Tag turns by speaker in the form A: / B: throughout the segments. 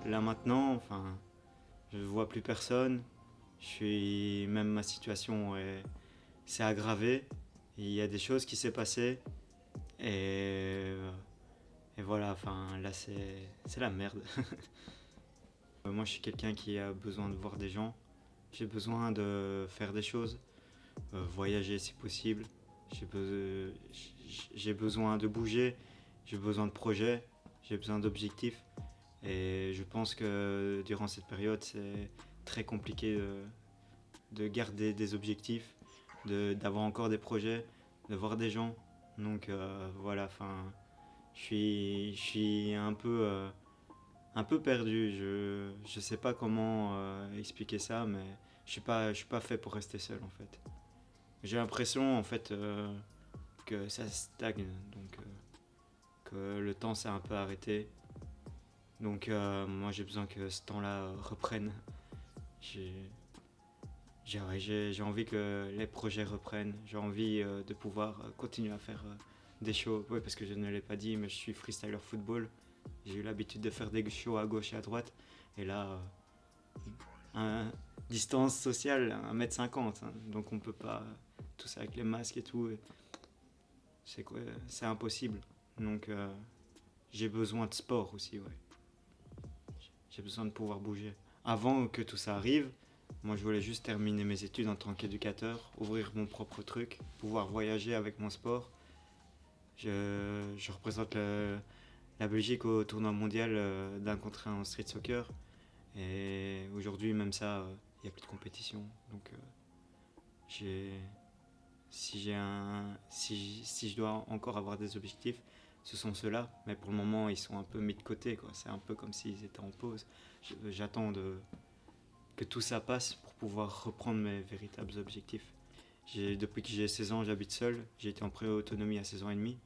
A: Là maintenant, je vois plus personne. Même ma situation s'est aggravée. Il y a des choses qui s'est passées et, et voilà. Là c'est la merde. Moi, je suis quelqu'un qui a besoin de voir des gens. J'ai besoin de faire des choses, voyager si possible. J'ai besoin de bouger. J'ai besoin de projets. J'ai besoin d'objectifs. Et je pense que durant cette période, c'est très compliqué de garder des objectifs, d'avoir encore des projets, de voir des gens. Donc voilà, je suis un peu perdu. Je sais pas comment expliquer ça, mais je suis pas fait pour rester seul en fait. J'ai l'impression en fait que ça stagne, donc que le temps s'est un peu arrêté. Donc moi j'ai besoin que ce temps-là reprenne. J'ai j'ai envie que les projets reprennent. J'ai envie de pouvoir continuer à faire des shows. Oui, parce que je ne l'ai pas dit, mais je suis freestyler football. J'ai eu l'habitude de faire des shows à gauche et à droite. Et là, distance sociale, 1,50 m. Hein, donc on peut pas. Tout ça avec les masques et tout. C'est quoi, c'est impossible. Donc j'ai besoin de sport aussi, ouais. J'ai besoin de pouvoir bouger. Avant que tout ça arrive, moi je voulais juste terminer mes études en tant qu'éducateur, ouvrir mon propre truc, pouvoir voyager avec mon sport. Je représente la Belgique au tournoi mondial d'un contre un en street soccer. Et aujourd'hui, même ça, il n'y a plus de compétition. Donc j'ai, si je dois encore avoir des objectifs, ce sont ceux-là. Mais pour le moment, ils sont un peu mis de côté, quoi. C'est un peu comme s'ils étaient en pause. J'attends que tout ça passe pour pouvoir reprendre mes véritables objectifs. Depuis que j'ai 16 ans, j'habite seul. J'ai été en pré-autonomie à 16 ans et demi.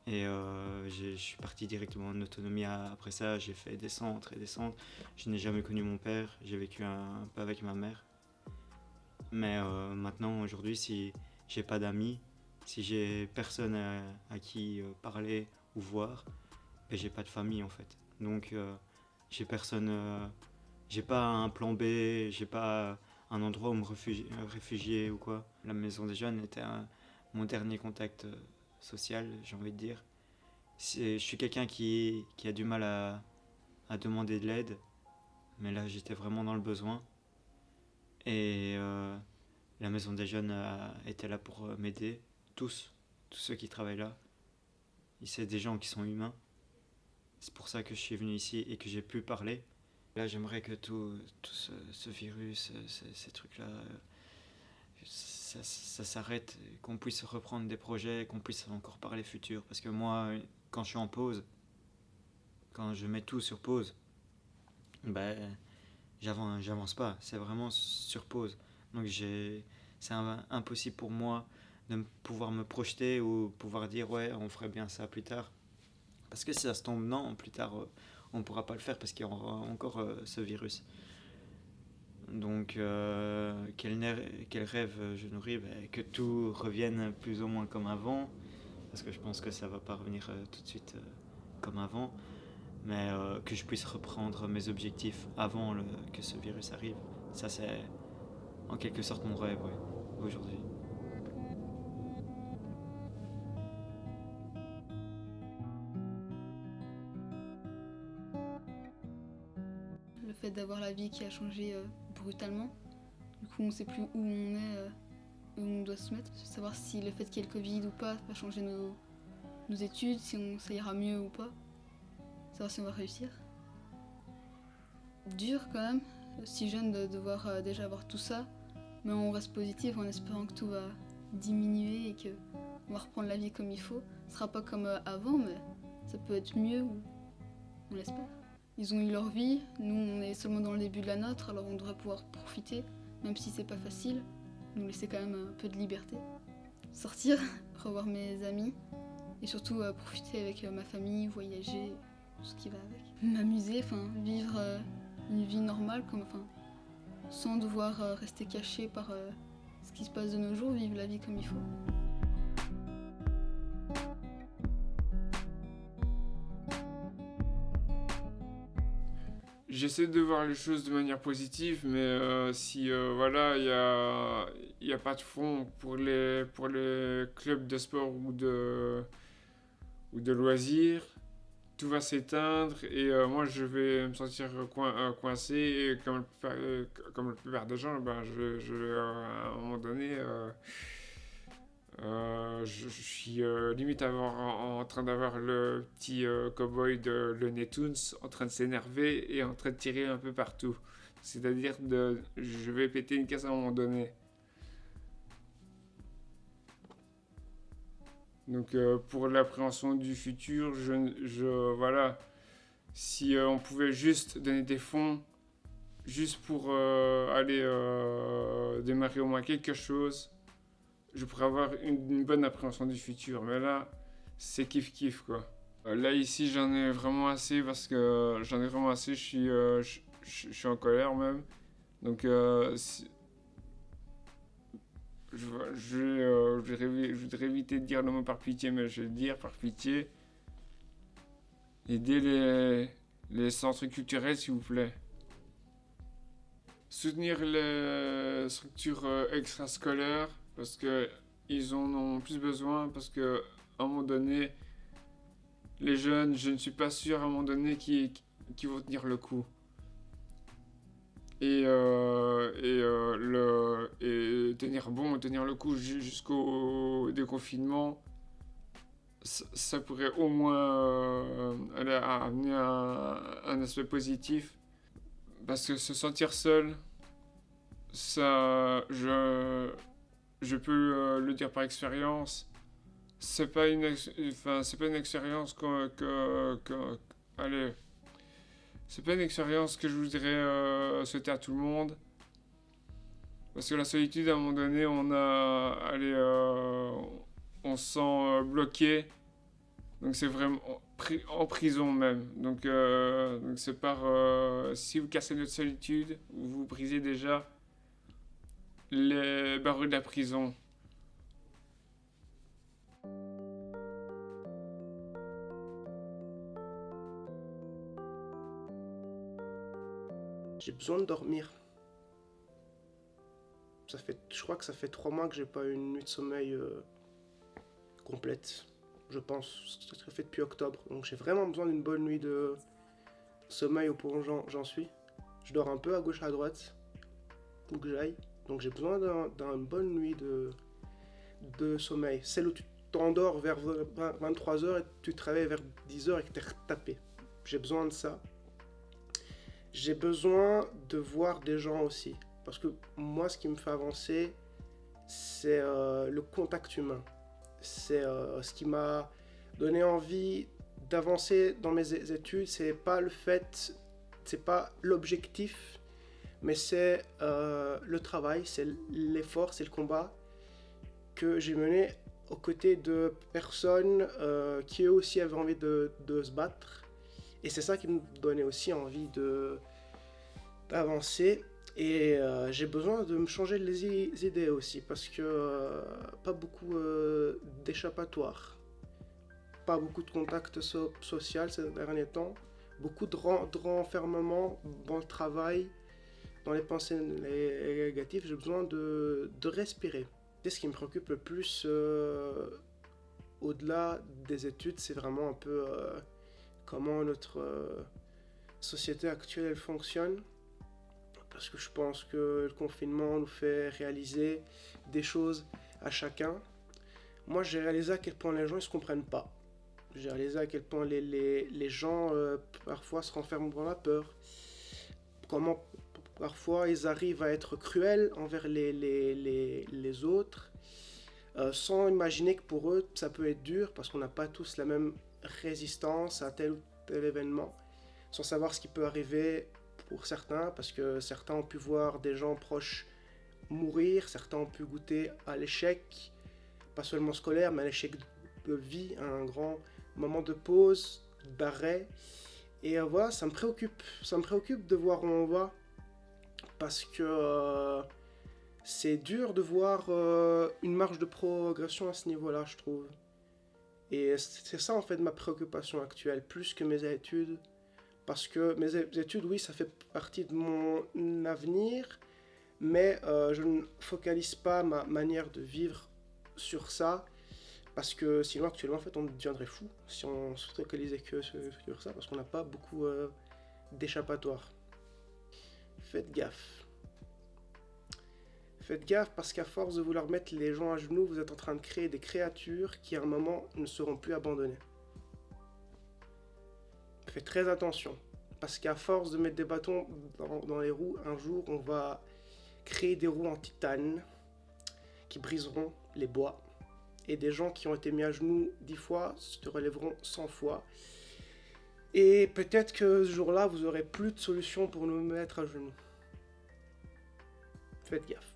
A: Et je suis parti directement en autonomie après ça. J'ai fait des centres et des centres. Je n'ai jamais connu mon père. J'ai vécu un peu avec ma mère. Mais maintenant, aujourd'hui, si j'ai pas d'amis, si j'ai personne à qui parler ou voir, ben, j'ai pas de famille en fait. Donc j'ai personne, j'ai pas un plan B, j'ai pas un endroit où me réfugier ou quoi. La maison des jeunes était mon dernier contact social, j'ai envie de dire. Je suis quelqu'un qui a du mal à demander de l'aide, mais là j'étais vraiment dans le besoin. Et la maison des jeunes était là pour m'aider, tous ceux qui travaillent là. C'est des gens qui sont humains. C'est pour ça que je suis venu ici et que j'ai pu parler. Là, j'aimerais que tout ce virus, ces trucs-là, ça s'arrête, qu'on puisse reprendre des projets, qu'on puisse encore parler futur. Parce que moi, quand je suis en pause, quand je mets tout sur pause, ben, j'avance pas. C'est vraiment sur pause. Donc c'est impossible pour moi de pouvoir me projeter ou pouvoir dire ouais, on ferait bien ça plus tard. Parce que si ça se tombe, non, plus tard, on ne pourra pas le faire parce qu'il y aura encore ce virus. Donc, quel rêve je nourris, que tout revienne plus ou moins comme avant, parce que je pense que ça ne va pas revenir tout de suite comme avant, mais que je puisse reprendre mes objectifs avant que ce virus arrive. Ça, c'est en quelque sorte mon rêve, ouais, aujourd'hui.
B: Le fait d'avoir la vie qui a changé brutalement. Du coup, on ne sait plus où on est, où on doit se mettre. Savoir si le fait qu'il y ait le Covid ou pas va changer nos études, si ça ira mieux ou pas. Savoir si on va réussir. Dur quand même, si jeune de devoir déjà avoir tout ça, mais on reste positif en espérant que tout va diminuer et qu'on va reprendre la vie comme il faut. Ce sera pas comme avant, mais ça peut être mieux, on l'espère. Ils ont eu leur vie, nous on est seulement dans le début de la nôtre, alors on devrait pouvoir profiter, même si c'est pas facile, nous laisser quand même un peu de liberté. Sortir, revoir mes amis, et surtout profiter avec ma famille, voyager, tout ce qui va avec. M'amuser, vivre une vie normale, sans devoir rester caché par ce qui se passe de nos jours, vivre la vie comme il faut.
C: J'essaie de voir les choses de manière positive, mais si voilà, il y a pas de fonds pour les clubs de sport ou de loisirs, tout va s'éteindre et moi je vais me sentir coincé et comme la plupart des gens, à un moment donné, je suis limite en train d'avoir le petit cowboy de Looney Tunes en train de s'énerver et en train de tirer un peu partout. C'est-à-dire je vais péter une caisse à un moment donné. Donc pour l'appréhension du futur, voilà, si on pouvait juste donner des fonds, juste pour aller démarrer au moins quelque chose, je pourrais avoir une bonne appréhension du futur. Mais là, c'est kiff-kiff, quoi. Là, ici, j'en ai vraiment assez parce que je suis en colère même. Donc, je voudrais éviter de dire le mot par pitié, mais je vais le dire par pitié. Aider les centres culturels, s'il vous plaît. Soutenir les structures extrascolaires parce qu'ils en ont plus besoin, parce qu'à un moment donné, les jeunes, je ne suis pas sûr à un moment donné qui vont tenir le coup. Et tenir le coup jusqu'au déconfinement, ça pourrait au moins amener un aspect positif. Parce que se sentir seul, ça, je peux le dire par expérience, c'est pas une expérience allez, c'est pas une expérience que je voudrais souhaiter à tout le monde. Parce que la solitude, à un moment donné, on se sent bloqué. Donc c'est vraiment en prison même. Donc c'est si vous cassez notre solitude, vous brisez déjà les barreaux de la prison.
D: J'ai besoin de dormir. Je crois que ça fait 3 mois que j'ai pas eu une nuit de sommeil complète. Je pense, ça serait fait depuis octobre. Donc j'ai vraiment besoin d'une bonne nuit de sommeil au point où j'en suis. Je dors un peu à gauche à droite, où que j'aille. Donc j'ai besoin d'une bonne nuit de sommeil. Celle où tu t'endors vers 23h et tu te réveilles vers 10h et que tu es retapé. J'ai besoin de ça. J'ai besoin de voir des gens aussi. Parce que moi, ce qui me fait avancer, c'est le contact humain. C'est ce qui m'a donné envie d'avancer dans mes études. C'est pas l'objectif, mais c'est le travail, c'est l'effort, c'est le combat que j'ai mené aux côtés de personnes qui eux aussi avaient envie de se battre. Et c'est ça qui me donnait aussi envie d'avancer. Et j'ai besoin de me changer les idées aussi, parce que pas beaucoup d'échappatoires, pas beaucoup de contact social ces derniers temps, beaucoup de renfermement dans le travail, dans les pensées négatives. J'ai besoin de respirer. Et ce qui me préoccupe le plus au-delà des études, c'est vraiment un peu comment notre société actuelle elle fonctionne. Parce que je pense que le confinement nous fait réaliser des choses à chacun. Moi, j'ai réalisé à quel point les gens ne se comprennent pas. J'ai réalisé à quel point les gens parfois se renferment dans la peur. Comment parfois ils arrivent à être cruels envers les autres, sans imaginer que pour eux ça peut être dur, parce qu'on n'a pas tous la même résistance à tel ou tel événement. sans savoir ce qui peut arriver pour certains, parce que certains ont pu voir des gens proches mourir, certains ont pu goûter à l'échec, pas seulement scolaire, mais à l'échec de vie, un grand moment de pause, d'arrêt. Et voilà, ça me préoccupe de voir où on va, parce que c'est dur de voir une marge de progression à ce niveau-là, je trouve. Et c'est ça en fait ma préoccupation actuelle, plus que mes études. Parce que mes études, oui, ça fait partie de mon avenir, mais je ne focalise pas ma manière de vivre sur ça, parce que sinon actuellement en fait on deviendrait fou si on se focalisait que sur ça, parce qu'on n'a pas beaucoup d'échappatoire. Faites gaffe. Faites gaffe parce qu'à force de vouloir mettre les gens à genoux, vous êtes en train de créer des créatures qui à un moment ne seront plus abandonnées. Faites très attention, parce qu'à force de mettre des bâtons dans les roues, un jour on va créer des roues en titane qui briseront les bois. Et des gens qui ont été mis à genoux 10 fois se relèveront 100 fois. Et peut-être que ce jour-là, vous aurez plus de solution pour nous mettre à genoux. Faites gaffe.